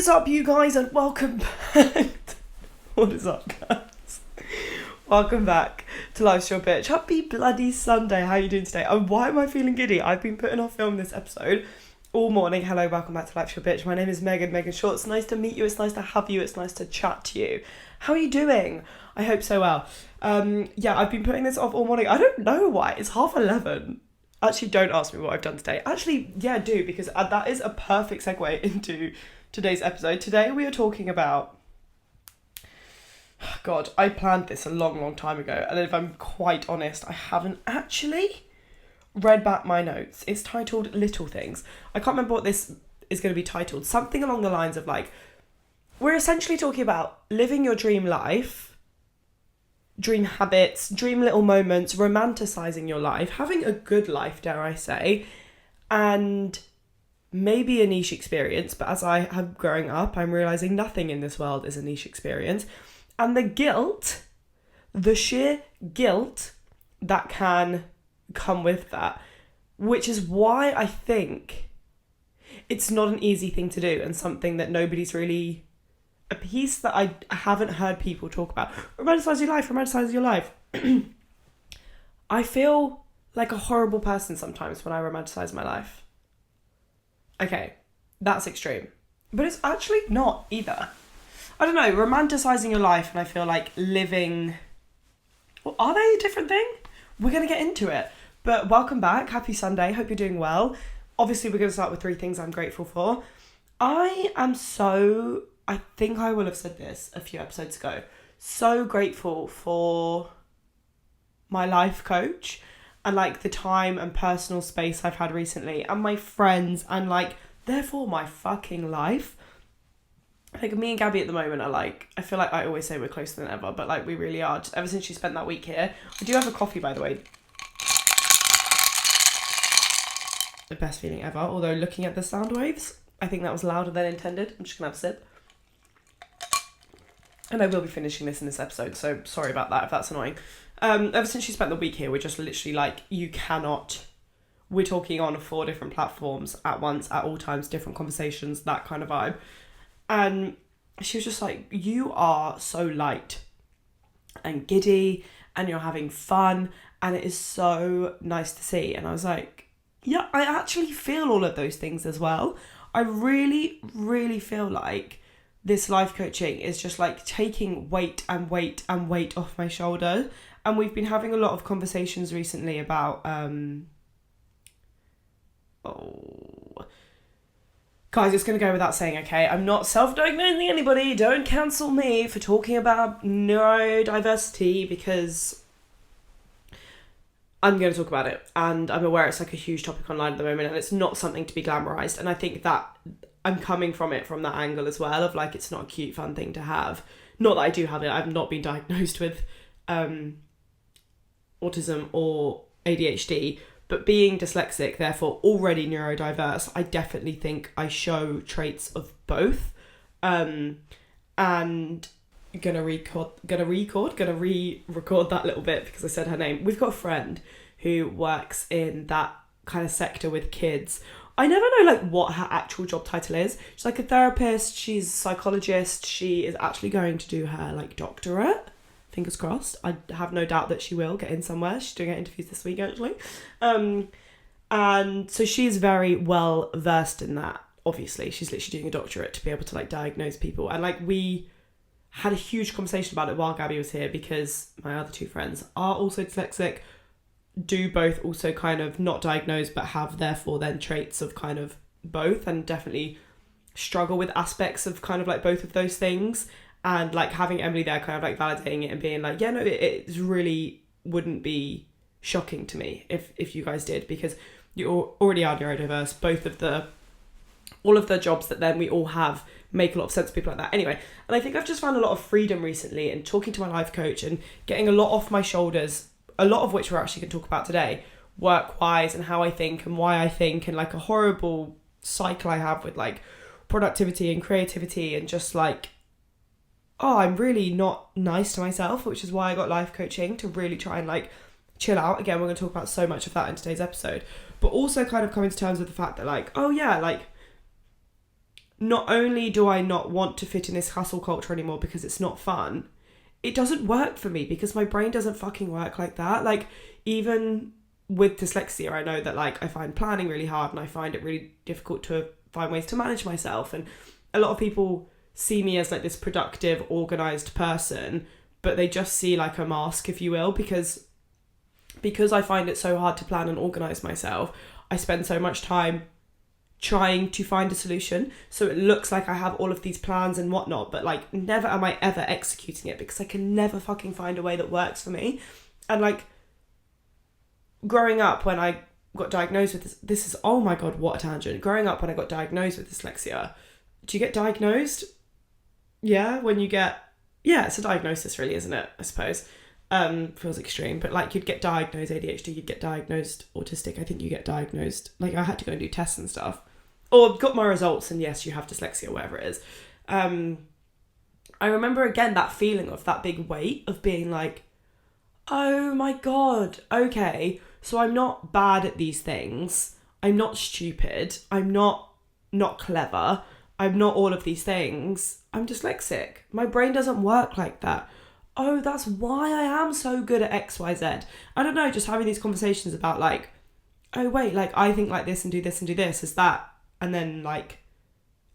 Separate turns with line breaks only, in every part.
is up, you guys, and welcome back. What is up, guys? Welcome back to Life's Your Bitch. Happy bloody Sunday. How are you doing today? And why am I feeling giddy? I've been putting off filming this episode all morning. Hello, welcome back to Life's Your Bitch. My name is Megan Short. It's nice to meet you. It's nice to have you. It's nice to chat to you. How are you doing? I hope so well. I've been putting this off all morning. I don't know why. It's 11:30. Actually, don't ask me what I've done today. Actually, yeah, do, because that is a perfect segue into today's episode. Today we are talking about... God, I planned this a long time ago, and if I'm quite honest, I haven't actually read back my notes. It's titled Little Things. I can't remember what this is going to be titled. Something along the lines of, like, we're essentially talking about living your dream life, dream habits, dream little moments, romanticising your life, having a good life, dare I say, and maybe a niche experience. But as I have growing up, I'm realising nothing in this world is a niche experience. And the sheer guilt that can come with that, which is why I think it's not an easy thing to do and something that nobody's really... A piece that I haven't heard people talk about. Romanticise your life. I feel like a horrible person sometimes when I romanticize my life. Okay, that's extreme. But it's actually not either. I don't know, romanticising your life and I feel like living... Well, are they a different thing? We're going to get into it. But welcome back. Happy Sunday. Hope you're doing well. Obviously, we're going to start with 3 things I'm grateful for. I think I will have said this a few episodes ago. So grateful for my life coach and like the time and personal space I've had recently and my friends and like, therefore my fucking life. Like me and Gabby at the moment are like, I feel like I always say we're closer than ever, but like we really are. Just ever since she spent that week here. I do have a coffee, by the way. The best feeling ever. Although looking at the sound waves, I think that was louder than intended. I'm just gonna have a sip. And I will be finishing this in this episode, so sorry about that if that's annoying. Ever since she spent the week here, we're just literally like, we're talking on 4 different platforms at once, at all times, different conversations, that kind of vibe. And she was just like, you are so light and giddy and you're having fun and it is so nice to see. And I was like, yeah, I actually feel all of those things as well. I really, really feel like this life coaching is just like taking weight off my shoulder. And we've been having a lot of conversations recently about, guys, it's going to go without saying, okay? I'm not self-diagnosing anybody. Don't cancel me for talking about neurodiversity because I'm going to talk about it. And I'm aware it's like a huge topic online at the moment and it's not something to be glamorized. And I think that I'm coming from it from that angle as well of like, it's not a cute, fun thing to have. Not that I do have it. I've not been diagnosed with autism or ADHD, but being dyslexic, therefore already neurodiverse, I definitely think I show traits of both. And gonna re-record that little bit because I said her name. We've got a friend who works in that kind of sector with kids. I never know like what her actual job title is. She's like a therapist, she's a psychologist, she is actually going to do her like doctorate. Fingers crossed. I have no doubt that she will get in somewhere. She's doing her interviews this week actually. And so she's very well versed in that. Obviously, she's literally doing a doctorate to be able to like diagnose people. And like we had a huge conversation about it while Gabby was here because my other 2 friends are also dyslexic, do both also kind of not diagnosed but have therefore then traits of kind of both and definitely struggle with aspects of kind of like both of those things. And like having Emily there kind of like validating it and being like, yeah, no, it really wouldn't be shocking to me if you guys did because you already are neurodiverse. All of the jobs that then we all have make a lot of sense to people like that. Anyway, and I think I've just found a lot of freedom recently in talking to my life coach and getting a lot off my shoulders, a lot of which we're actually going to talk about today, work-wise and how I think and why I think and like a horrible cycle I have with like productivity and creativity and just like, I'm really not nice to myself, which is why I got life coaching to really try and like chill out. Again, we're going to talk about so much of that in today's episode, but also kind of coming to terms with the fact that like, oh yeah, like not only do I not want to fit in this hustle culture anymore because it's not fun, it doesn't work for me because my brain doesn't fucking work like that. Like, even with dyslexia, I know that like I find planning really hard and I find it really difficult to find ways to manage myself. And a lot of people see me as like this productive, organized person, but they just see like a mask, if you will, because I find it so hard to plan and organize myself. I spend so much time trying to find a solution so it looks like I have all of these plans and whatnot, but like never am I ever executing it because I can never fucking find a way that works for me. And like growing up, when I got diagnosed with this is, oh my god, what a tangent. Growing up, when I got diagnosed with dyslexia, do you get diagnosed? Yeah, when you get, yeah, it's a diagnosis really, isn't it? I suppose. Feels extreme, but like you'd get diagnosed ADHD, you'd get diagnosed autistic. I think you get diagnosed, like I had to go and do tests and stuff, or got my results, and yes, you have dyslexia, whatever it is. I remember again that feeling of that big weight of being like, oh my god, okay, so I'm not bad at these things, I'm not stupid, I'm not clever, I'm not all of these things, I'm dyslexic. My brain doesn't work like that. Oh, that's why I am so good at XYZ. I don't know, just having these conversations about like, oh wait, like I think like this and do this and do this, is that, and then like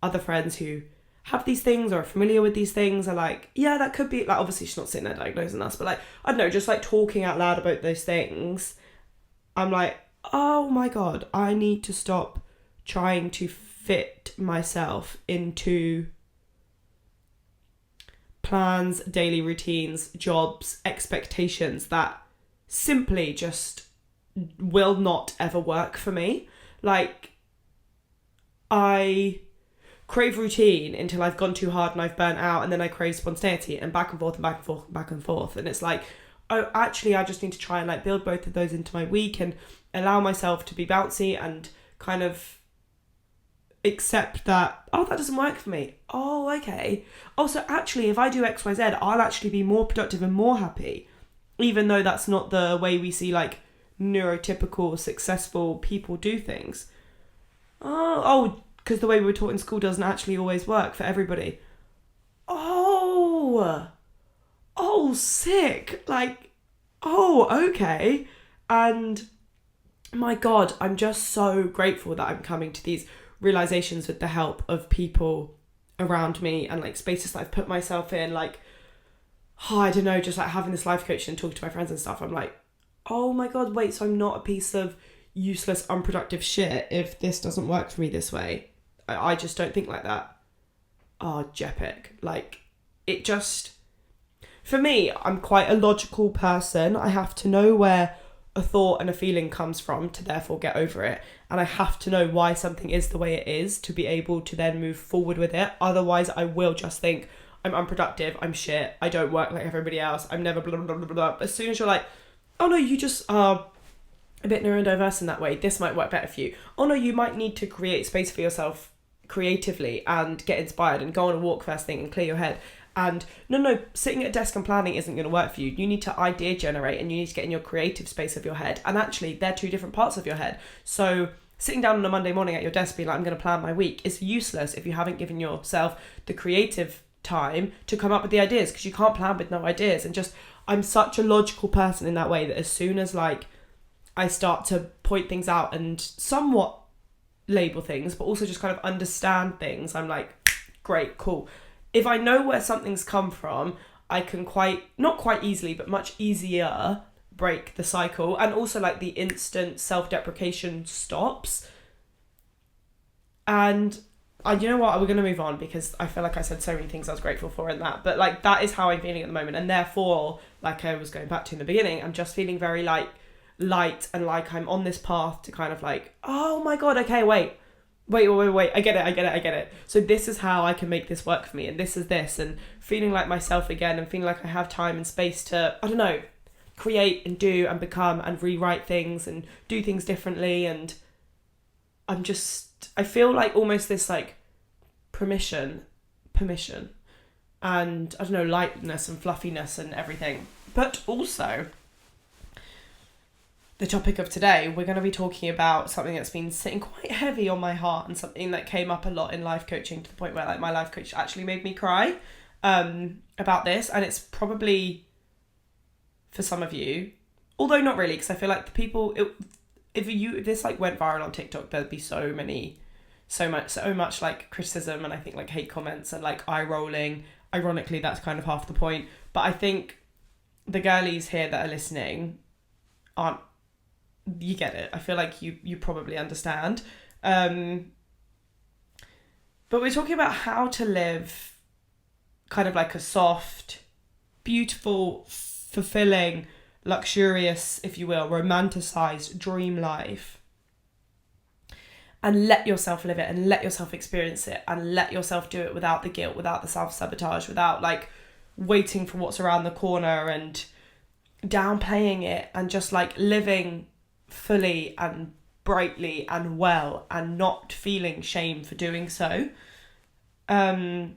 other friends who have these things or are familiar with these things are like, yeah, that could be, like obviously she's not sitting there diagnosing us, but like, I don't know, just like talking out loud about those things, I'm like, oh my god, I need to stop trying to fit myself into plans, daily routines, jobs, expectations that simply just will not ever work for me. Like, I crave routine until I've gone too hard and I've burnt out, and then I crave spontaneity, and back and forth and back and forth and back and forth. And it's like, oh, actually, I just need to try and like build both of those into my week and allow myself to be bouncy and kind of accept that, oh, that doesn't work for me. Oh, okay. Oh, so actually, if I do XYZ, I'll actually be more productive and more happy, even though that's not the way we see like neurotypical, successful people do things. Oh, because the way we were taught in school doesn't actually always work for everybody. Oh, sick. Like, oh, okay. And my God, I'm just so grateful that I'm coming to these realizations with the help of people around me and like spaces that I've put myself in. Like, oh, I don't know, just like having this life coach and talking to my friends and stuff. I'm like, oh my God, wait, so I'm not a piece of useless, unproductive shit if this doesn't work for me this way. I just don't think like that. Oh, Jepic. Like, it just, for me, I'm quite a logical person. I have to know where a thought and a feeling comes from to therefore get over it. And I have to know why something is the way it is to be able to then move forward with it. Otherwise, I will just think, I'm unproductive, I'm shit, I don't work like everybody else, I'm never blah, blah, blah, blah, blah. As soon as you're like, oh no, you just are a bit neurodiverse in that way, this might work better for you. Oh no, you might need to create space for yourself creatively and get inspired and go on a walk first thing and clear your head. And no, sitting at a desk and planning isn't going to work for you. You need to idea generate and you need to get in your creative space of your head. And actually, they're two different parts of your head. So sitting down on a Monday morning at your desk being like, I'm going to plan my week is useless if you haven't given yourself the creative time to come up with the ideas, because you can't plan with no ideas. And just, I'm such a logical person in that way that as soon as like I start to point things out and somewhat label things, but also just kind of understand things, I'm like, great, cool. If I know where something's come from, I can not quite easily, but much easier break the cycle. And also like the instant self-deprecation stops. And you know what, we're going to move on because I feel like I said so many things I was grateful for in that. But like, that is how I'm feeling at the moment. And therefore, like I was going back to in the beginning, I'm just feeling very like light and like I'm on this path to kind of like, oh my God, okay, wait, I get it. So this is how I can make this work for me, and this is this, and feeling like myself again and feeling like I have time and space to, I don't know, create and do and become and rewrite things and do things differently. And I feel like almost this like permission and I don't know, lightness and fluffiness and everything. But also the topic of today, we're going to be talking about something that's been sitting quite heavy on my heart and something that came up a lot in life coaching to the point where like my life coach actually made me cry about this. And it's probably for some of you, although not really, because I feel like the people, if this like went viral on TikTok, there'd be so much like criticism and I think like hate comments and like eye rolling. Ironically, that's kind of half the point. But I think the girlies here that are listening aren't, you get it. I feel like you probably understand. But we're talking about how to live kind of like a soft, beautiful, fulfilling, luxurious, if you will, romanticized dream life. And let yourself live it and let yourself experience it and let yourself do it without the guilt, without the self-sabotage, without like waiting for what's around the corner and downplaying it, and just like living fully and brightly and well and not feeling shame for doing so. Sorry,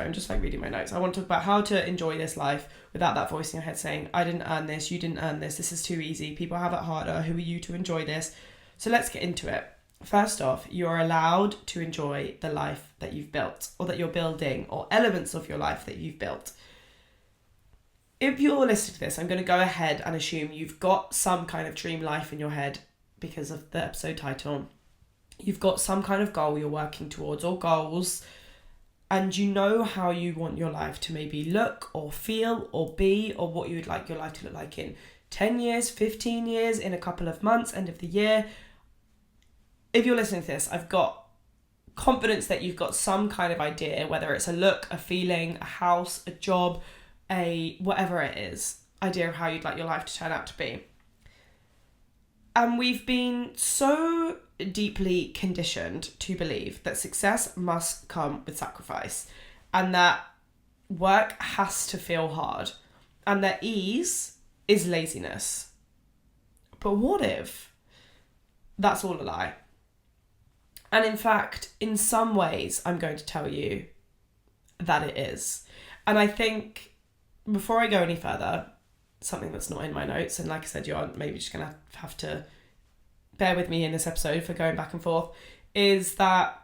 I'm just like reading my notes. I want to talk about how to enjoy this life without that voice in your head saying, I didn't earn this, you didn't earn this is too easy, people have it harder, who are you to enjoy this? So let's get into it. First off, you're allowed to enjoy the life that you've built or that you're building, or elements of your life that you've built. If you're listening to this, I'm going to go ahead and assume you've got some kind of dream life in your head because of the episode title. You've got some kind of goal you're working towards, or goals, and you know how you want your life to maybe look or feel or be, or what you would like your life to look like in 10 years, 15 years, in a couple of months, end of the year. If you're listening to this, I've got confidence that you've got some kind of idea, whether it's a look, a feeling, a house, a job, whatever it is, idea of how you'd like your life to turn out to be. And we've been so deeply conditioned to believe that success must come with sacrifice, and that work has to feel hard, and that ease is laziness. But what if that's all a lie? And in fact, in some ways, I'm going to tell you that it is. And I think before I go any further, something that's not in my notes, and like I said, you're maybe just going to have to bear with me in this episode for going back and forth, is that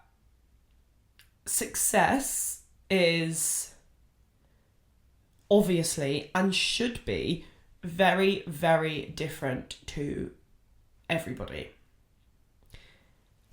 success is obviously and should be very, very different to everybody.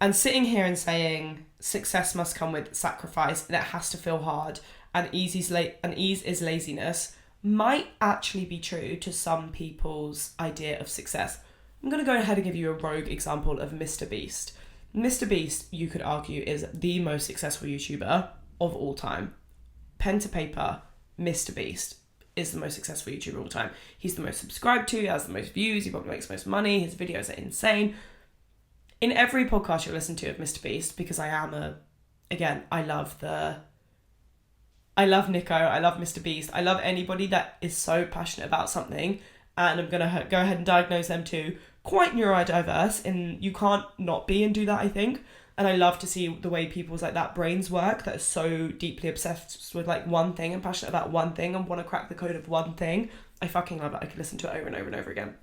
And sitting here and saying success must come with sacrifice and it has to feel hard and ease is laziness might actually be true to some people's idea of success. I'm going to go ahead and give you a rogue example of Mr. Beast. Mr. Beast, you could argue, is the most successful YouTuber of all time. Pen to paper, Mr. Beast is the most successful YouTuber of all time. He's the most subscribed to, he has the most views, he probably makes the most money, his videos are insane. In every podcast you'll listen to of Mr. Beast, because I love Nico, I love Mr. Beast, I love anybody that is so passionate about something, and I'm going to go ahead and diagnose them too. Quite neurodiverse, and you can't not be and do that, I think. And I love to see the way people's like that brains work, that are so deeply obsessed with like one thing and passionate about one thing and want to crack the code of one thing. I fucking love it. I could listen to it over and over and over again.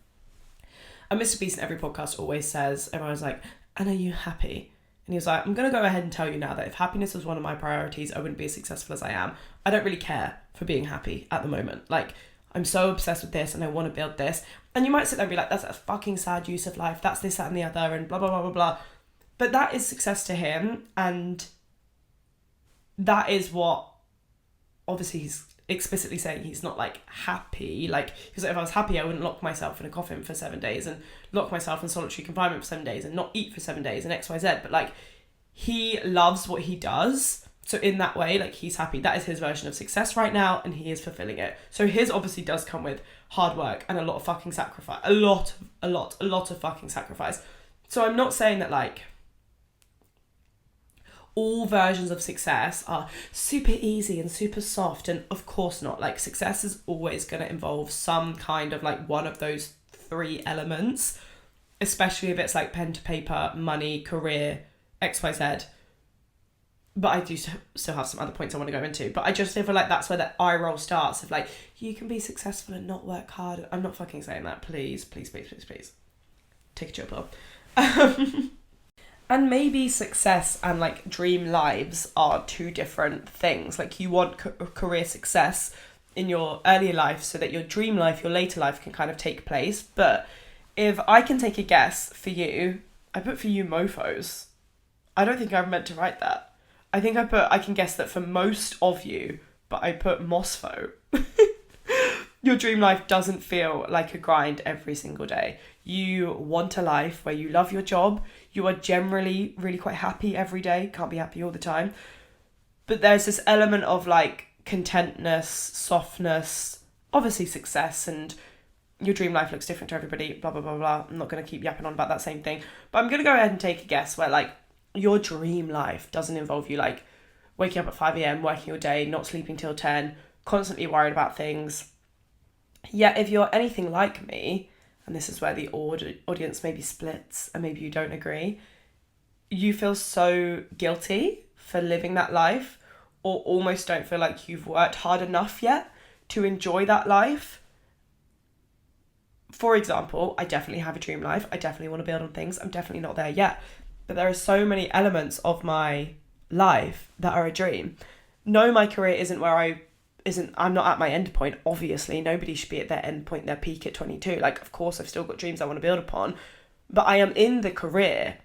And Mr. Beast in every podcast always says, everyone's like, and are you happy? And he was like, I'm going to go ahead and tell you now that if happiness was one of my priorities, I wouldn't be as successful as I am. I don't really care for being happy at the moment. Like, I'm so obsessed with this and I want to build this. And you might sit there and be like, that's a fucking sad use of life. That's this, that, and the other, and blah, blah, blah, blah, blah. But that is success to him. And that is what, obviously, he's explicitly saying he's not like happy. Like, because if I was happy, I wouldn't lock myself in a coffin for 7 days and lock myself in solitary confinement for 7 days and not eat for 7 days and X, Y, Z. But like, he loves what he does. So in that way, like, he's happy. That is his version of success right now, and he is fulfilling it. So his obviously does come with hard work and a lot of fucking sacrifice. A lot of fucking sacrifice. So I'm not saying that, like, all versions of success are super easy and super soft, and of course not. Like, success is always going to involve some kind of, like, one of those 3 elements, especially if it's, like, pen to paper, money, career, X, Y, Z. but I do still have some other points I want to go into. But I just feel like that's where the eye roll starts of like, you can be successful and not work hard. I'm not fucking saying that. Please, please, please, please, please. Take a chill pill. And maybe success and like dream lives are two different things. Like you want career success in your earlier life so that your dream life, your later life can kind of take place. But if I can take a guess for you, I put for you mofos. I don't think I meant to write that. I think I can guess that for most of you, but I put Mosfo. Your dream life doesn't feel like a grind every single day. You want a life where you love your job. You are generally really quite happy every day. Can't be happy all the time. But there's this element of like contentness, softness, obviously success, and your dream life looks different to everybody, blah, blah, blah, blah. I'm not going to keep yapping on about that same thing. But I'm going to go ahead and take a guess where like your dream life doesn't involve you like waking up at 5 a.m, working your day, not sleeping till 10, constantly worried about things. Yet if you're anything like me, and this is where the audience maybe splits and maybe you don't agree, you feel so guilty for living that life, or almost don't feel like you've worked hard enough yet to enjoy that life. For example, I definitely have a dream life. I definitely want to build on things. I'm definitely not there yet. But there are so many elements of my life that are a dream. No, my career isn't I'm not at my end point, obviously. Nobody should be at their end point, their peak at 22. Like, of course, I've still got dreams I want to build upon. But I am in the career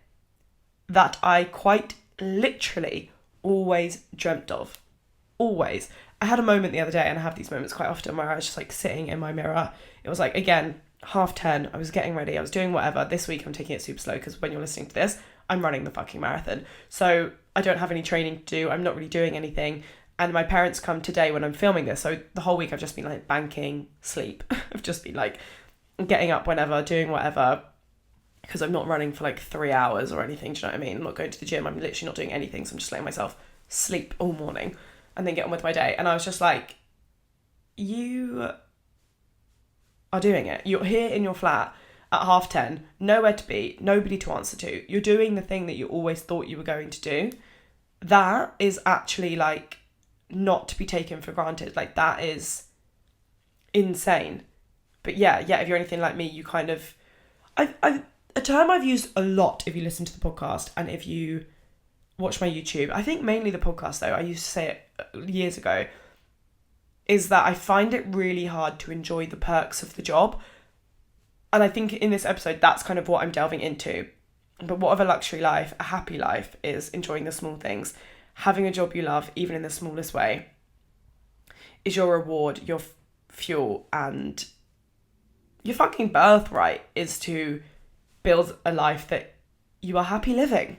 that I quite literally always dreamt of. Always. I had a moment the other day, and I have these moments quite often, where I was just like sitting in my mirror. It was like, again, 10:30. I was getting ready. I was doing whatever. This week I'm taking it super slow because when you're listening to this, I'm running the fucking marathon. So I don't have any training to do. I'm not really doing anything. And my parents come today when I'm filming this. So the whole week I've just been like banking, sleep. I've just been like getting up whenever, doing whatever, because I'm not running for like 3 hours or anything. Do you know what I mean? I'm not going to the gym. I'm literally not doing anything. So I'm just letting myself sleep all morning and then get on with my day. And I was just like, you are doing it. You're here in your flat at 10:30, nowhere to be, nobody to answer to. You're doing the thing that you always thought you were going to do. That is actually like not to be taken for granted. Like, that is insane. But yeah, if you're anything like me, you kind of, I've a term I've used a lot if you listen to the podcast and if you watch my YouTube, I think mainly the podcast though, I used to say it years ago, is that I find it really hard to enjoy the perks of the job. And I think in this episode, that's kind of what I'm delving into. But what of a luxury life, a happy life, is enjoying the small things. Having a job you love, even in the smallest way, is your reward, your fuel, and your fucking birthright is to build a life that you are happy living.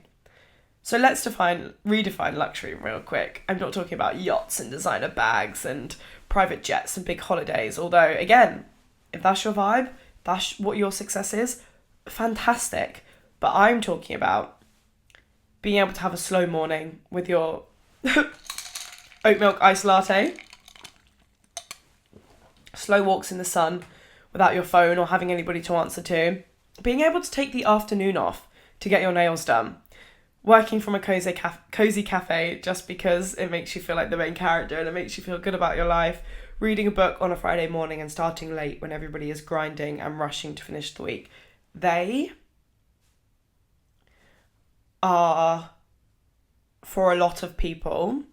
So let's redefine luxury real quick. I'm not talking about yachts and designer bags and private jets and big holidays. Although, again, if that's your vibe, that's what your success is, fantastic. But I'm talking about being able to have a slow morning with your oat milk iced latte, slow walks in the sun without your phone or having anybody to answer to, being able to take the afternoon off to get your nails done, working from a cozy cafe just because it makes you feel like the main character and it makes you feel good about your life, reading a book on a Friday morning and starting late when everybody is grinding and rushing to finish the week. They are, for a lot of people,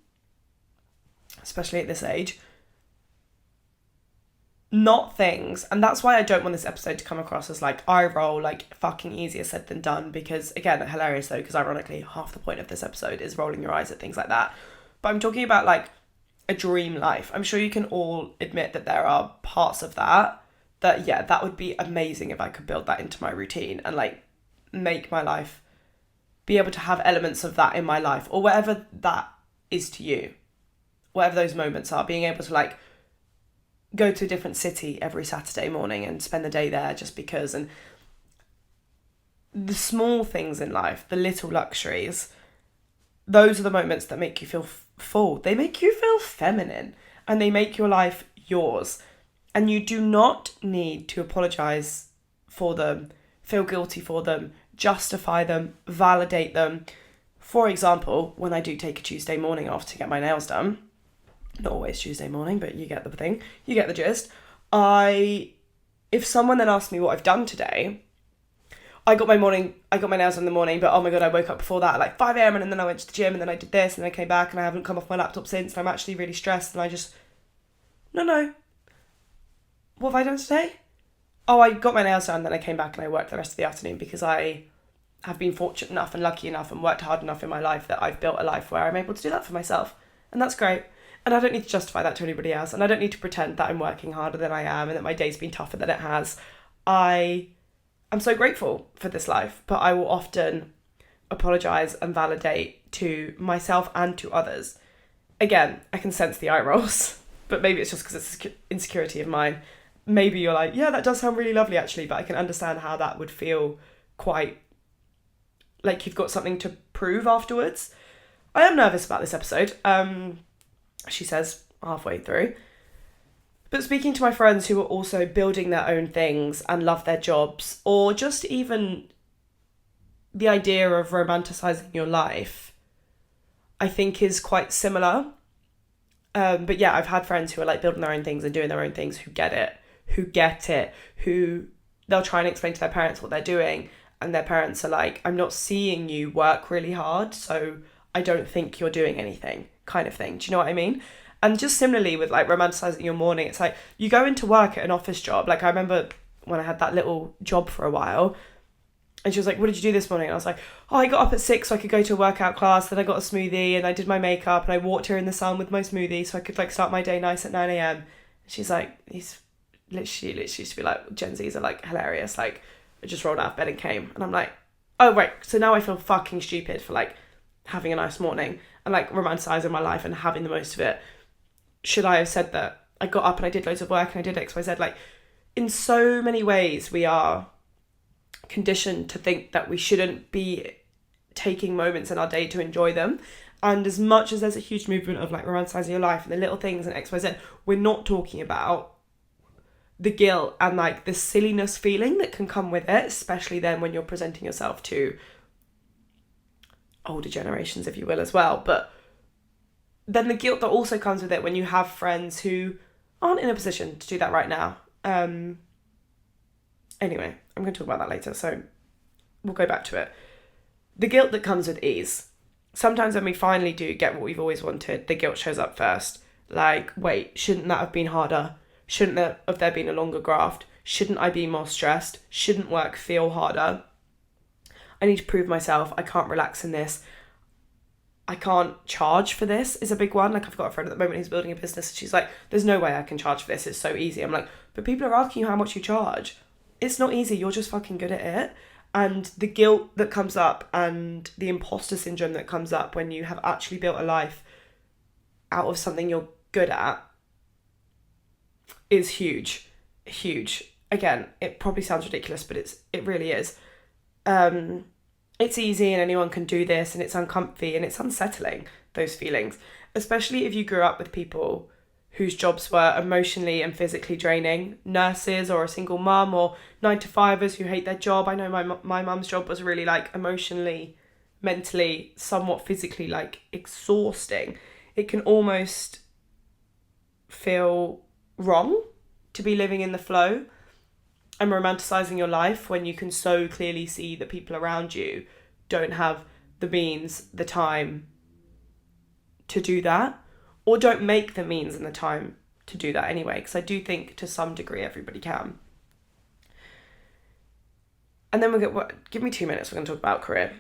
especially at this age, not things, and that's why I don't want this episode to come across as like eye roll, like fucking easier said than done, because again, hilarious though, because ironically half the point of this episode is rolling your eyes at things like that. But I'm talking about like a dream life. I'm sure you can all admit that there are parts of that yeah, that would be amazing if I could build that into my routine and like make my life, be able to have elements of that in my life, or whatever that is to you, whatever those moments are, being able to like go to a different city every Saturday morning and spend the day there just because. And the small things in life, the little luxuries, those are the moments that make you feel full. They make you feel feminine and they make your life yours. And you do not need to apologise for them, feel guilty for them, justify them, validate them For example, when I do take a Tuesday morning off to get my nails done, not always Tuesday morning, but you get the thing, you get the gist. If someone then asks me what I've done today, I got my nails done in the morning, but oh my God, I woke up before that at like 5 a.m. and then I went to the gym and then I did this and then I came back and I haven't come off my laptop since and I'm actually really stressed and I just, no. What have I done today? Oh, I got my nails done and then I came back and I worked the rest of the afternoon because I have been fortunate enough and lucky enough and worked hard enough in my life that I've built a life where I'm able to do that for myself. And that's great. And I don't need to justify that to anybody else. And I don't need to pretend that I'm working harder than I am and that my day's been tougher than it has. I'm so grateful for this life, but I will often apologise and validate to myself and to others. Again, I can sense the eye rolls, but maybe it's just because it's an insecurity of mine. Maybe you're like, yeah, that does sound really lovely actually, but I can understand how that would feel quite like you've got something to prove afterwards. I am nervous about this episode, she says halfway through. But speaking to my friends who are also building their own things and love their jobs, or just even the idea of romanticising your life, I think is quite similar. But yeah, I've had friends who are like building their own things and doing their own things who get it, who they'll try and explain to their parents what they're doing. And their parents are like, I'm not seeing you work really hard, so I don't think you're doing anything, kind of thing. Do you know what I mean? And just similarly with like romanticising your morning, it's like you go into work at an office job. Like I remember when I had that little job for a while and she was like, what did you do this morning? And I was like, oh, I got up at 6 so I could go to a workout class. Then I got a smoothie and I did my makeup and I walked here in the sun with my smoothie so I could like start my day nice at 9 a.m. She's like, he's literally used to be like, Gen Zs are like hilarious. Like I just rolled out of bed and came. And I'm like, oh, right. So now I feel fucking stupid for like having a nice morning and like romanticising my life and having the most of it. Should I have said that I got up and I did loads of work and I did X, Y, Z? Like, in so many ways, we are conditioned to think that we shouldn't be taking moments in our day to enjoy them. And as much as there's a huge movement of like romanticising your life and the little things and X, Y, Z, we're not talking about the guilt and like the silliness feeling that can come with it, especially then when you're presenting yourself to older generations, if you will, as well. But then the guilt that also comes with it when you have friends who aren't in a position to do that right now. Anyway, I'm going to talk about that later, so we'll go back to it. The guilt that comes with ease. Sometimes when we finally do get what we've always wanted, the guilt shows up first. Like, wait, shouldn't that have been harder? Shouldn't there been a longer graft? Shouldn't I be more stressed? Shouldn't work feel harder? I need to prove myself. I can't relax in this. I can't charge for this is a big one. Like I've got a friend at the moment who's building a business and she's like, there's no way I can charge for this. It's so easy. I'm like, but people are asking you how much you charge. It's not easy. You're just fucking good at it. And the guilt that comes up and the imposter syndrome that comes up when you have actually built a life out of something you're good at is huge. Again, it probably sounds ridiculous, but it really is. It's easy and anyone can do this and it's uncomfy and it's unsettling, those feelings, especially if you grew up with people whose jobs were emotionally and physically draining, nurses or a single mum or 9-to-5ers who hate their job. I know my mum's job was really like emotionally, mentally, somewhat physically like exhausting. It can almost feel wrong to be living in the flow and romanticising your life when you can so clearly see that people around you don't have the means, the time to do that, or don't make the means and the time to do that anyway, because I do think to some degree everybody can. And then give me 2 minutes, we're going to talk about career.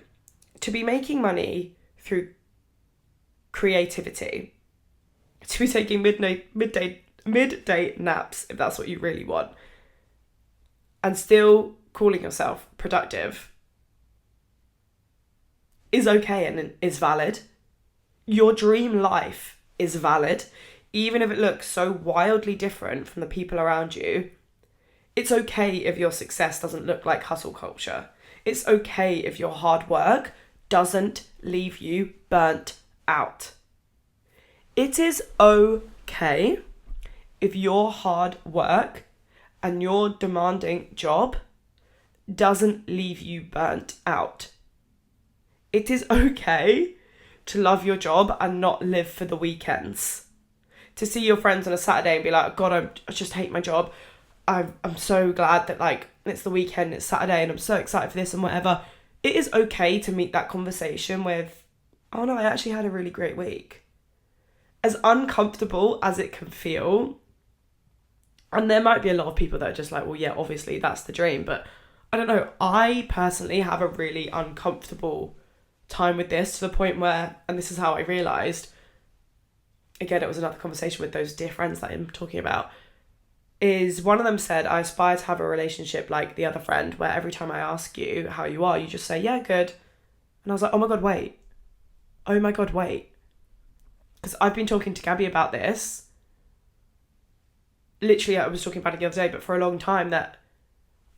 To be making money through creativity, to be taking midday naps, if that's what you really want, and still calling yourself productive is okay and is valid. Your dream life is valid, even if it looks so wildly different from the people around you. It's okay if your success doesn't look like hustle culture. It's okay if your hard work doesn't leave you burnt out. It is okay if your hard work and your demanding job doesn't leave you burnt out. It is okay to love your job and not live for the weekends. To see your friends on a Saturday and be like, God, I just hate my job. I'm so glad that like it's the weekend, it's Saturday and I'm so excited for this and whatever. It is okay to meet that conversation with, oh no, I actually had a really great week. As uncomfortable as it can feel, and there might be a lot of people that are just like, well, yeah, obviously that's the dream, but I don't know. I personally have a really uncomfortable time with this, to the point where, and this is how I realised, again, it was another conversation with those dear friends that I'm talking about, is one of them said, I aspire to have a relationship like the other friend, where every time I ask you how you are, you just say, yeah, good. And I was like, oh my God, wait. Because I've been talking to Gabby about this. Literally, I was talking about it the other day, but for a long time, that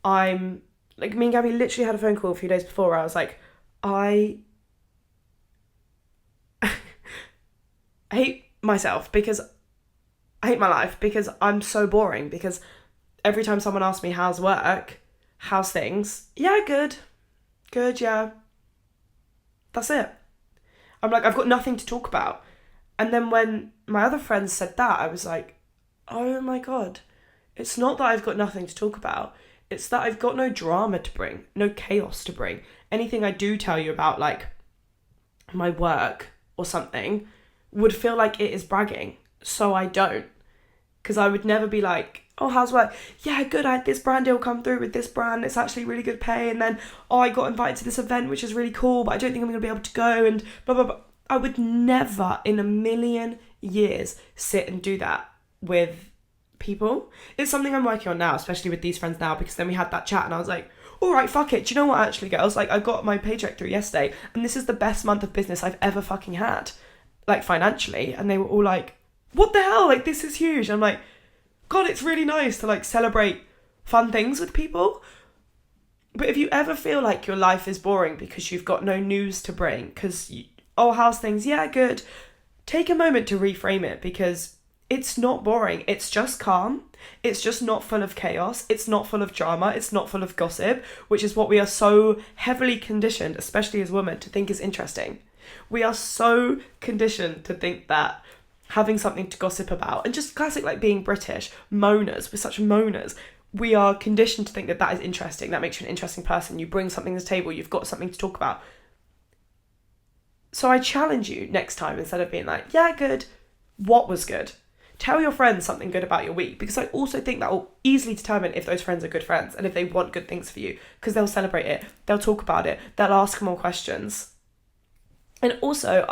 I'm, like, me and Gabby literally had a phone call a few days before where I was like, I hate myself because I hate my life because I'm so boring, because every time someone asks me how's work, how's things, yeah, good, yeah, that's it. I'm like, I've got nothing to talk about. And then when my other friends said that, I was like, oh my God, it's not that I've got nothing to talk about, it's that I've got no drama to bring, no chaos to bring. Anything I do tell you about, like my work or something, would feel like it is bragging. So I don't. Because I would never be like, oh, how's work? Yeah, good, I had this brand deal come through with this brand, it's actually really good pay, and then, oh, I got invited to this event, which is really cool, but I don't think I'm going to be able to go, and blah, blah, blah. I would never in a million years sit and do that with people. It's something I'm working on now, especially with these friends now, because then we had that chat and I was like, all right, fuck it. Do you know what, actually, girls? Like, I got my paycheck through yesterday and this is the best month of business I've ever fucking had, like, financially. And they were all like, what the hell? Like, this is huge. I'm like, God, it's really nice to, like, celebrate fun things with people. But if you ever feel like your life is boring because you've got no news to bring, because, oh, how's things? Yeah, good. Take a moment to reframe it, because it's not boring. It's just calm. It's just not full of chaos. It's not full of drama. It's not full of gossip, which is what we are so heavily conditioned, especially as women, to think is interesting. We are so conditioned to think that having something to gossip about, and just classic, like, being British, moaners, we're such moaners. We are conditioned to think that that is interesting. That makes you an interesting person. You bring something to the table. You've got something to talk about. So I challenge you next time, instead of being like, yeah, good, what was good? Tell your friends something good about your week, because I also think that will easily determine if those friends are good friends and if they want good things for you, because they'll celebrate it, they'll talk about it, they'll ask more questions. And also,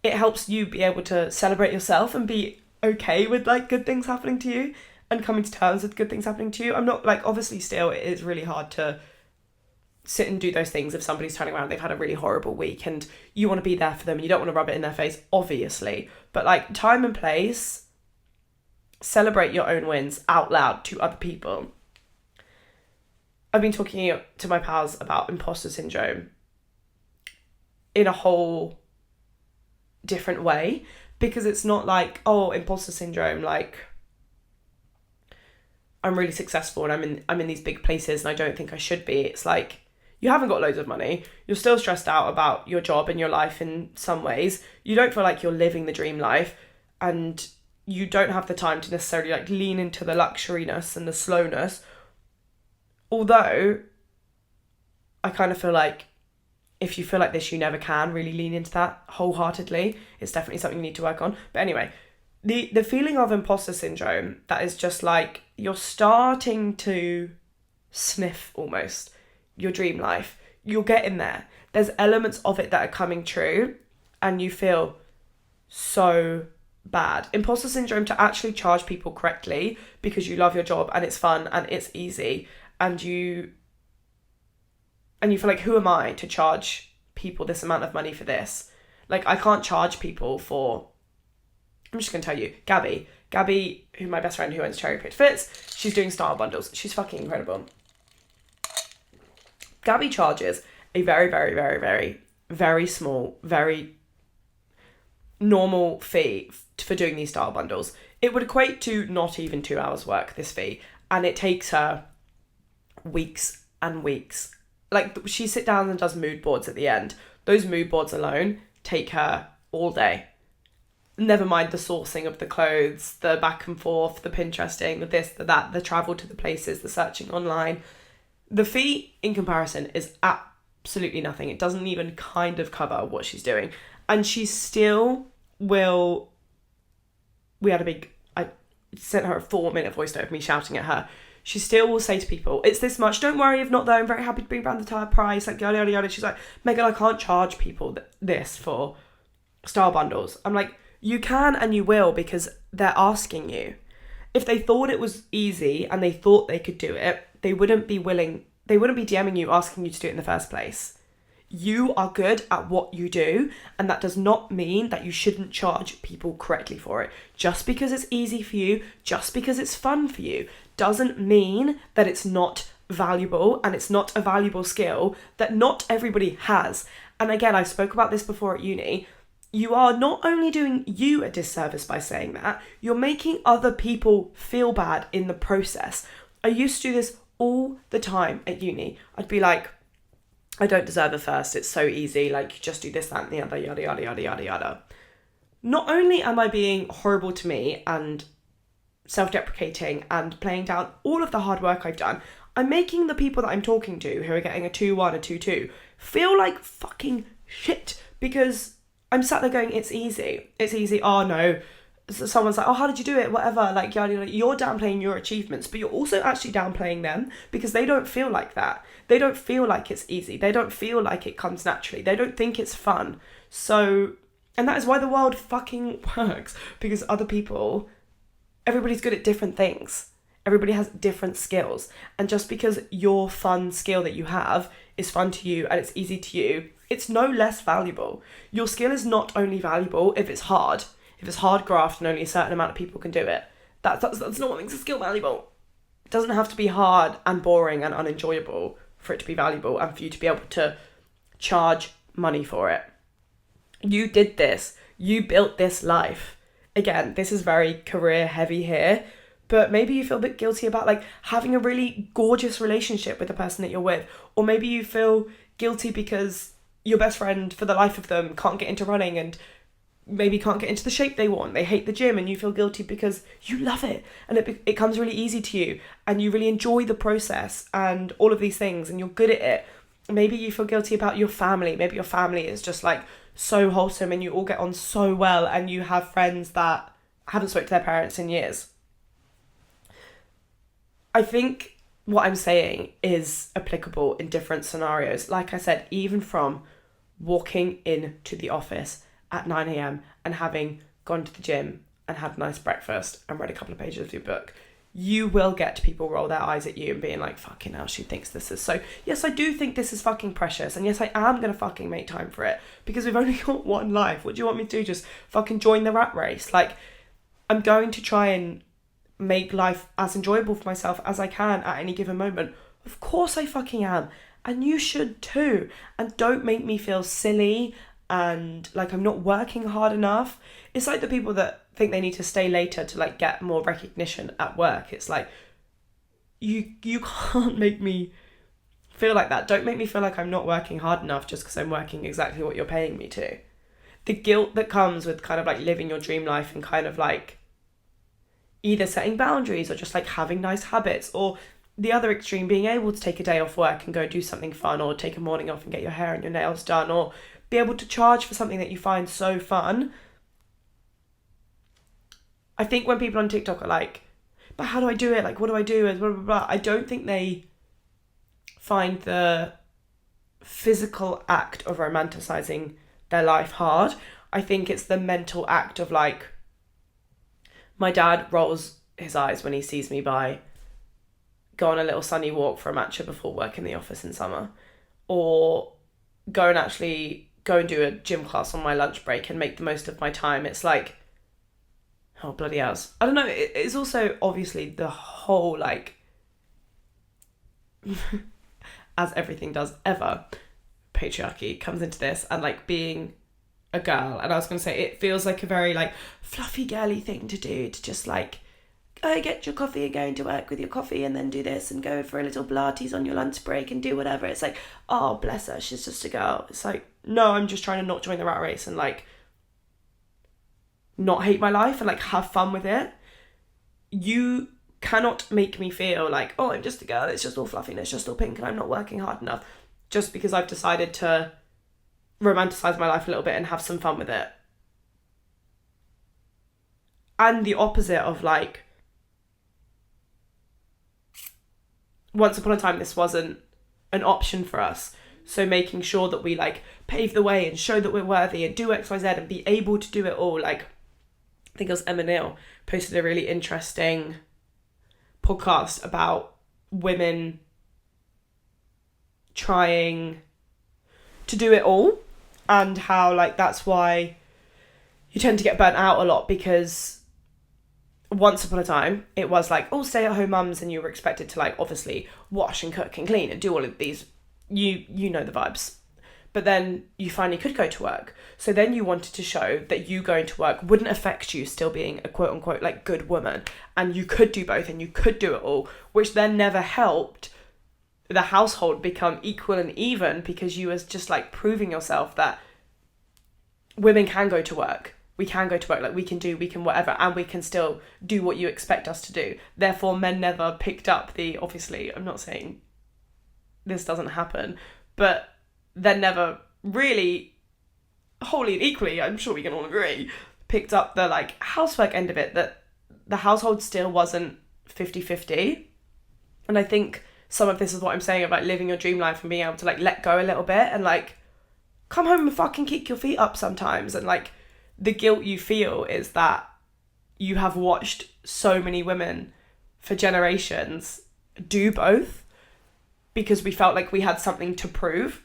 it helps you be able to celebrate yourself and be okay with, like, good things happening to you and coming to terms with good things happening to you. I'm not, like, obviously still it is really hard to sit and do those things if somebody's turning around, they've had a really horrible week and you want to be there for them and you don't want to rub it in their face, obviously. But, like, time and place, celebrate your own wins out loud to other people. I've been talking to my pals about imposter syndrome in a whole different way, because it's not like, oh, imposter syndrome, like, I'm really successful and I'm in these big places and I don't think I should be. It's like, you haven't got loads of money, you're still stressed out about your job and your life in some ways, you don't feel like you're living the dream life, and you don't have the time to necessarily, like, lean into the luxuriness and the slowness. Although I kind of feel like if you feel like this, you never can really lean into that wholeheartedly. It's definitely something you need to work on. But anyway, the feeling of imposter syndrome, that is just like, you're starting to sniff almost your dream life. You're getting there. There's elements of it that are coming true and you feel so bad. Imposter syndrome, to actually charge people correctly because you love your job and it's fun and it's easy, and you feel like, who am I to charge people this amount of money for this? Like, I can't charge people for, I'm just going to tell you, Gabby, who's my best friend who owns Cherry Picked Fits, she's doing style bundles. She's fucking incredible. Gabby charges a very, very, very, very, very small, very normal fee for doing these style bundles. It would equate to not even 2 hours work, this fee. And it takes her weeks and weeks, like, she sit down and does mood boards at the end. Those mood boards alone take her all day. Never mind the sourcing of the clothes, the back and forth, the Pinteresting, the this, the that, the travel to the places, the searching online. The fee, in comparison, is absolutely nothing. It doesn't even kind of cover what she's doing. And she still will... I sent her a 4-minute voice note of me shouting at her. She still will say to people, it's this much, don't worry if not though, I'm very happy to bring down the entire price, like yada yada yada. She's like, Megan, I can't charge people this for style bundles. I'm like, you can and you will, because they're asking you. If they thought it was easy and they thought they could do it, they wouldn't be DMing you asking you to do it in the first place. You are good at what you do, and that does not mean that you shouldn't charge people correctly for it. Just because it's easy for you, just because it's fun for you, doesn't mean that it's not valuable, and it's not a valuable skill that not everybody has. And again, I spoke about this before at uni. You are not only doing you a disservice by saying that, you're making other people feel bad in the process. I used to do this all the time at uni. I'd be like, I don't deserve a first, it's so easy, like, just do this, that, and the other, yada, yada, yada, yada, yada. Not only am I being horrible to me and self-deprecating and playing down all of the hard work I've done, I'm making the people that I'm talking to, who are getting a 2-1, a 2-2, feel like fucking shit, because I'm sat there going, it's easy, oh no. Someone's like, oh, how did you do it? Whatever, like, you're downplaying your achievements, but you're also actually downplaying them, because they don't feel like that. They don't feel like it's easy. They don't feel like it comes naturally. They don't think it's fun. So, and that is why the world fucking works, because everybody's good at different things. Everybody has different skills. And just because your fun skill that you have is fun to you and it's easy to you, it's no less valuable. Your skill is not only valuable if it's hard. If it's hard graft and only a certain amount of people can do it, that's not what makes a skill valuable. It doesn't have to be hard and boring and unenjoyable for it to be valuable and for you to be able to charge money for it. You did this. You built this life. Again, this is very career heavy here, but maybe you feel a bit guilty about like having a really gorgeous relationship with the person that you're with, or maybe you feel guilty because your best friend for the life of them can't get into running and maybe can't get into the shape they want. They hate the gym and you feel guilty because you love it and it comes really easy to you and you really enjoy the process and all of these things and you're good at it. Maybe you feel guilty about your family. Maybe your family is just like so wholesome and you all get on so well and you have friends that haven't spoken to their parents in years. I think what I'm saying is applicable in different scenarios. Like I said, even from walking into the office at 9 a.m. and having gone to the gym and had a nice breakfast and read a couple of pages of your book, you will get people roll their eyes at you and being like, fucking hell, she thinks this is so... Yes, I do think this is fucking precious. And yes, I am going to fucking make time for it because we've only got one life. What do you want me to do? Just fucking join the rat race? Like, I'm going to try and make life as enjoyable for myself as I can at any given moment. Of course I fucking am. And you should too. And don't make me feel silly and like I'm not working hard enough. It's like the people that think they need to stay later to like get more recognition at work. It's like you can't make me feel like that. Don't make me feel like I'm not working hard enough just because I'm working exactly what you're paying me to. The guilt that comes with kind of like living your dream life and kind of like either setting boundaries or just like having nice habits, or the other extreme, being able to take a day off work and go do something fun, or take a morning off and get your hair and your nails done, or be able to charge for something that you find so fun. I think when people on TikTok are like, but how do I do it? Like, what do I do? Blah, blah, blah. I don't think they find the physical act of romanticising their life hard. I think it's the mental act of like, my dad rolls his eyes when he sees me go on a little sunny walk for a matcha before work in the office in summer, or go and do a gym class on my lunch break and make the most of my time. It's like, oh, bloody hells. I don't know. It's also obviously the whole, like, as everything does ever, patriarchy comes into this, and like being a girl. And I was going to say, it feels like a very like fluffy girly thing to do, to just like, oh, get your coffee and go into work with your coffee and then do this and go for a little Pilates on your lunch break and do whatever. It's like, oh, bless her, she's just a girl. It's like, no, I'm just trying to not join the rat race and like not hate my life and like have fun with it. You cannot make me feel like, oh, I'm just a girl, it's just all fluffy and it's just all pink and I'm not working hard enough just because I've decided to romanticize my life a little bit and have some fun with it. And the opposite of like, once upon a time this wasn't an option for us, so making sure that we like pave the way and show that we're worthy and do XYZ and be able to do it all. Like, I think it was Emma Neal posted a really interesting podcast about women trying to do it all and how like that's why you tend to get burnt out a lot, because once upon a time it was like, oh, stay at home mums, and you were expected to like obviously wash and cook and clean and do all of these, you know the vibes. But then you finally could go to work, so then you wanted to show that you going to work wouldn't affect you still being a quote unquote like good woman, and you could do both and you could do it all, which then never helped the household become equal and even, because you was just like proving yourself that women can go to work, we can go to work, like we can whatever, and we can still do what you expect us to do. Therefore men never picked up the, obviously I'm not saying this doesn't happen, but then never really wholly and equally, I'm sure we can all agree, picked up the like housework end of it, that the household still wasn't 50-50. And I think some of this is what I'm saying about living your dream life and being able to like let go a little bit and like come home and fucking kick your feet up sometimes. And like the guilt you feel is that you have watched so many women for generations do both, because we felt like we had something to prove,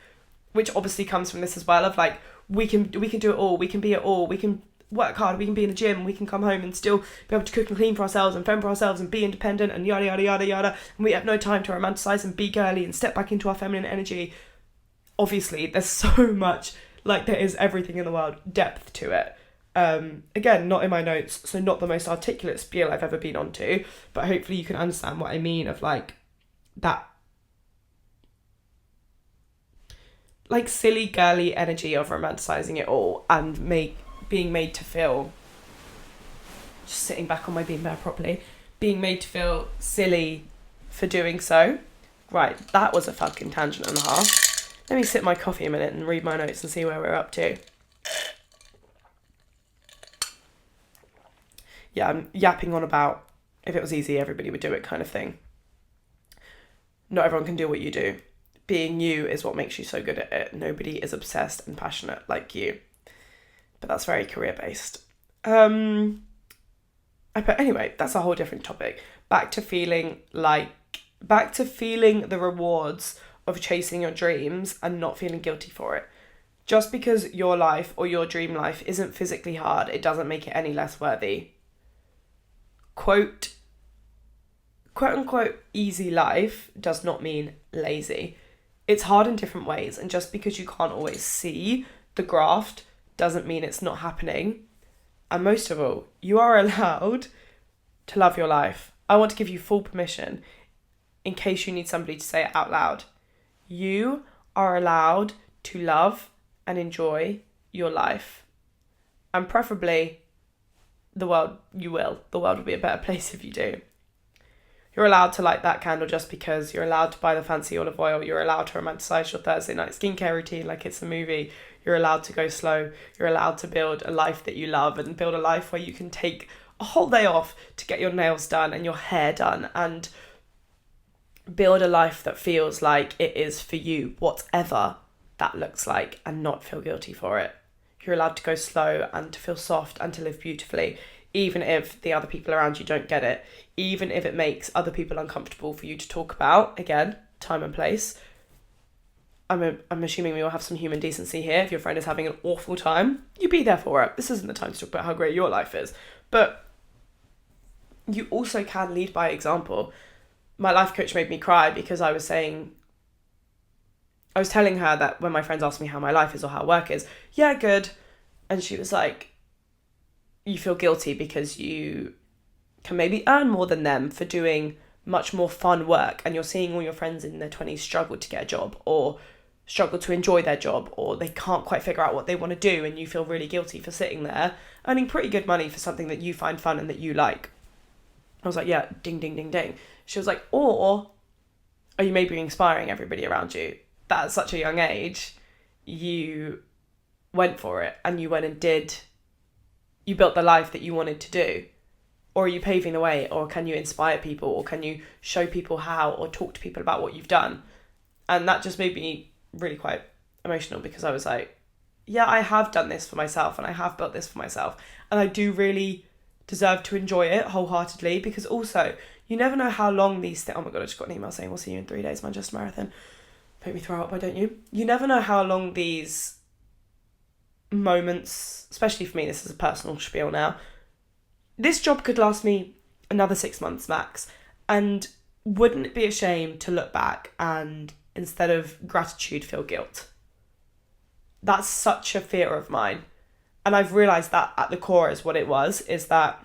which obviously comes from this as well of like, we can do it all, we can be it all, we can work hard, we can be in the gym, we can come home and still be able to cook and clean for ourselves and fend for ourselves and be independent and yada yada yada yada, and we have no time to romanticize and be girly and step back into our feminine energy. Obviously there's so much, like there is everything in the world, depth to it. Again, not in my notes, so not the most articulate spiel I've ever been onto, but hopefully you can understand what I mean of like that like silly girly energy of romanticizing it all and being made to feel, just sitting back on my beanbag properly, being made to feel silly for doing so. Right, that was a fucking tangent and a half. Let me sip my coffee a minute and read my notes and see where we're up to. Yeah, I'm yapping on about if it was easy, everybody would do it kind of thing. Not everyone can do what you do. Being you is what makes you so good at it. Nobody is obsessed and passionate like you. But that's very career-based. Anyway, that's a whole different topic. Back to feeling the rewards of chasing your dreams and not feeling guilty for it. Just because your life or your dream life isn't physically hard, it doesn't make it any less worthy. Quote unquote easy life does not mean lazy. It's hard in different ways, and just because you can't always see the graft doesn't mean it's not happening. And most of all, you are allowed to love your life. I want to give you full permission, in case you need somebody to say it out loud. You are allowed to love and enjoy your life. And preferably, the world will be a better place if you do. You're allowed to light that candle just because. You're allowed to buy the fancy olive oil. You're allowed to romanticize your Thursday night skincare routine like it's a movie. You're allowed to go slow. You're allowed to build a life that you love and build a life where you can take a whole day off to get your nails done and your hair done and build a life that feels like it is for you, whatever that looks like, and not feel guilty for it. You're allowed to go slow and to feel soft and to live beautifully, even if the other people around you don't get it, even if it makes other people uncomfortable for you to talk about. Again, time and place. I'm assuming we all have some human decency here. If your friend is having an awful time, you be there for it. This isn't the time to talk about how great your life is. But you also can lead by example. My life coach made me cry because I was telling her that when my friends ask me how my life is or how work is, yeah, good. And she was like, you feel guilty because you can maybe earn more than them for doing much more fun work, and you're seeing all your friends in their 20s struggle to get a job or struggle to enjoy their job, or they can't quite figure out what they want to do, and you feel really guilty for sitting there earning pretty good money for something that you find fun and that you like. I was like, yeah, ding, ding, ding, ding. She was like, or are you maybe inspiring everybody around you that at such a young age you went for it and you went and you built the life that you wanted to do? Or are you paving the way? Or can you inspire people? Or can you show people how? Or talk to people about what you've done? And that just made me really quite emotional, because I was like, yeah, I have done this for myself and I have built this for myself. And I do really deserve to enjoy it wholeheartedly, because also you never know how long these things... Oh my God, I just got an email saying we'll see you in 3 days, Manchester Marathon. Make me throw up, why don't you? You never know how long these moments, especially for me, this is a personal spiel now, this job could last me another 6 months max. And wouldn't it be a shame to look back and instead of gratitude feel guilt? That's such a fear of mine. And I've realised that at the core is what it was, is that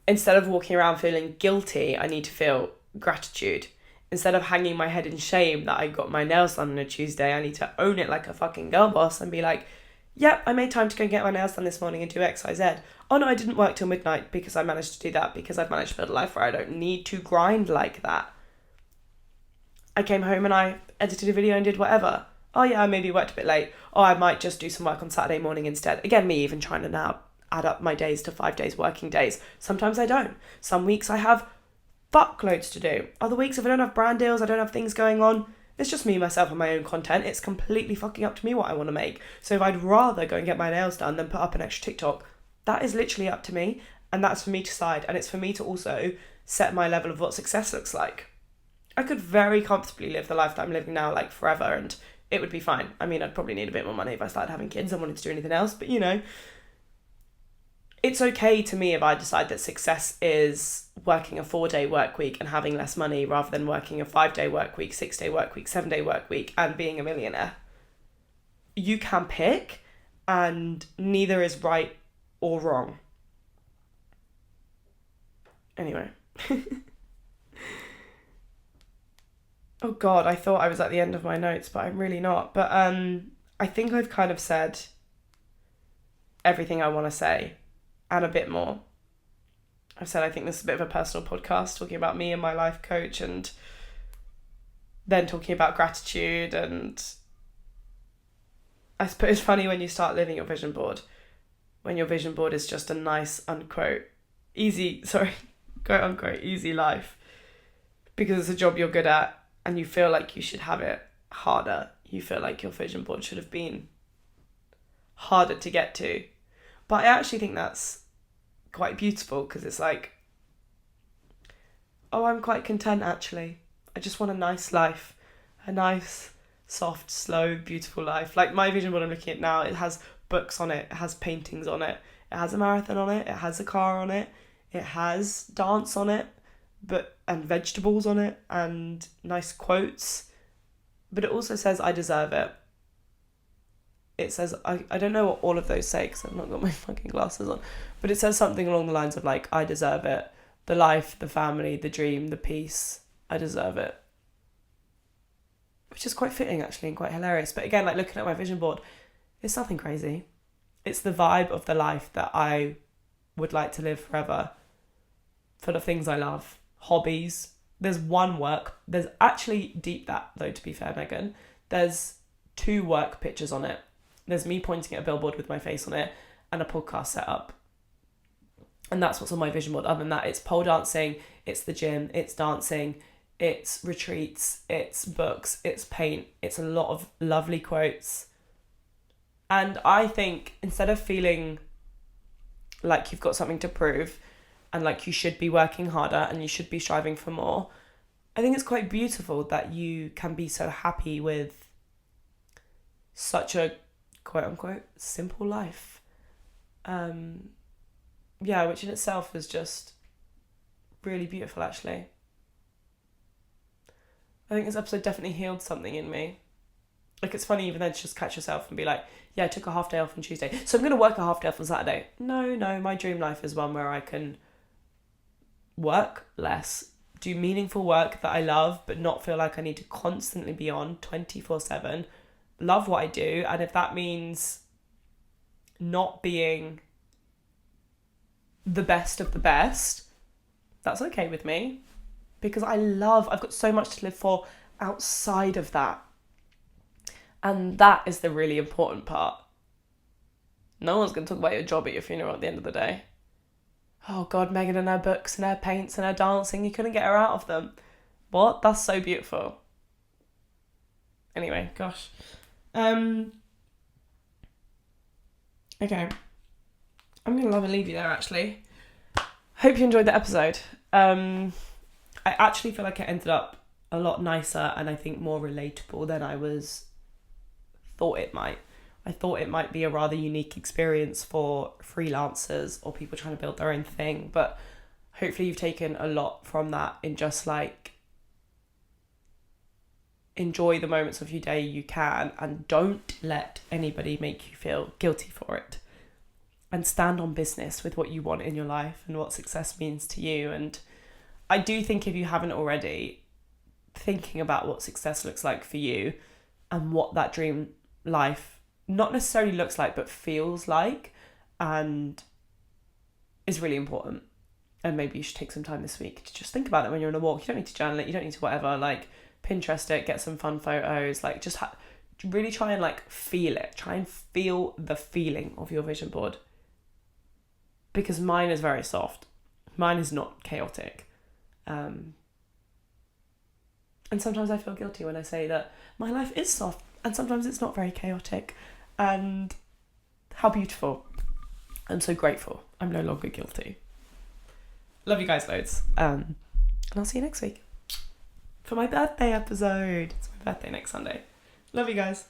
instead of walking around feeling guilty, I need to feel gratitude. Instead of hanging my head in shame that I got my nails done on a Tuesday, I need to own it like a fucking girl boss and be like, yep, I made time to go get my nails done this morning and do X, Y, Z. Oh no, I didn't work till midnight because I managed to do that, because I've managed to build a life where I don't need to grind like that. I came home and I edited a video and did whatever. Oh yeah, I maybe worked a bit late. Oh, I might just do some work on Saturday morning instead. Again, me even trying to now add up my days to 5 days working days. Sometimes I don't. Some weeks I have fuckloads to do. Other weeks, if I don't have brand deals, I don't have things going on, it's just me, myself, and my own content. It's completely fucking up to me what I want to make. So if I'd rather go and get my nails done than put up an extra TikTok, that is literally up to me. And that's for me to decide. And it's for me to also set my level of what success looks like. I could very comfortably live the life that I'm living now, like forever, and it would be fine. I mean, I'd probably need a bit more money if I started having kids and wanted to do anything else. But, you know, it's okay to me if I decide that success is working a 4-day work week and having less money rather than working a 5-day work week, 6-day work week, 7-day work week and being a millionaire. You can pick, and neither is right or wrong. Anyway. Oh God, I thought I was at the end of my notes, but I'm really not. But I think I've kind of said everything I want to say and a bit more. I've said I think this is a bit of a personal podcast, talking about me and my life coach, and then talking about gratitude. And I suppose it's funny when you start living your vision board, when your vision board is just a nice, quote unquote, easy life, because it's a job you're good at and you feel like you should have it harder. You feel like your vision board should have been harder to get to. But I actually think that's quite beautiful, because it's like, oh, I'm quite content actually. I just want a nice life, a nice, soft, slow, beautiful life. Like my vision board I'm looking at now, it has books on it, it has paintings on it, it has a marathon on it, it has a car on it, it has dance on it, and vegetables on it, and nice quotes. But it also says, I deserve it. It says, I don't know what all of those say because I've not got my fucking glasses on, but it says something along the lines of like, I deserve it. The life, the family, the dream, the peace, I deserve it. Which is quite fitting actually, and quite hilarious. But again, like looking at my vision board, it's nothing crazy. It's the vibe of the life that I would like to live forever. Full of things I love. Hobbies. There's actually deep that though, to be fair, Megan. There's 2 work pictures on it. There's me pointing at a billboard with my face on it and a podcast set up. And that's what's on my vision board. Other than that, it's pole dancing, it's the gym, it's dancing, it's retreats, it's books, it's paint, it's a lot of lovely quotes. And I think instead of feeling like you've got something to prove and like you should be working harder and you should be striving for more, I think it's quite beautiful that you can be so happy with such a quote unquote simple life. Which in itself is just really beautiful actually. I think this episode definitely healed something in me. Like, it's funny even then to just catch yourself and be like, yeah, I took a half day off on Tuesday, so I'm going to work a half day off on Saturday. No, my dream life is one where I can work less, do meaningful work that I love, but not feel like I need to constantly be on 24/7, love what I do. And if that means not being the best of the best, that's okay with me, because I've got so much to live for outside of that. And that is the really important part. No one's going to talk about your job at your funeral at the end of the day. Oh God, Megan and her books and her paints and her dancing, you couldn't get her out of them. What? That's so beautiful. Anyway, gosh. Okay. I'm going to love and leave you there, actually. Hope you enjoyed the episode. I actually feel like it ended up a lot nicer and I think more relatable than I thought it might. I thought it might be a rather unique experience for freelancers or people trying to build their own thing, but hopefully you've taken a lot from that in just like enjoy the moments of your day you can, and don't let anybody make you feel guilty for it, and stand on business with what you want in your life and what success means to you. And I do think, if you haven't already, thinking about what success looks like for you and what that dream life not necessarily looks like but feels like, and is really important. And maybe you should take some time this week to just think about it when you're on a walk. You don't need to journal it, you don't need to whatever, like Pinterest it, get some fun photos, like just really try and like feel it, try and feel the feeling of your vision board, because mine is very soft, mine is not chaotic, and sometimes I feel guilty when I say that my life is soft, and sometimes it's not very chaotic. And how beautiful. I'm so grateful. I'm no longer guilty. Love you guys loads. And I'll see you next week for my birthday episode. It's my birthday next Sunday. Love you guys.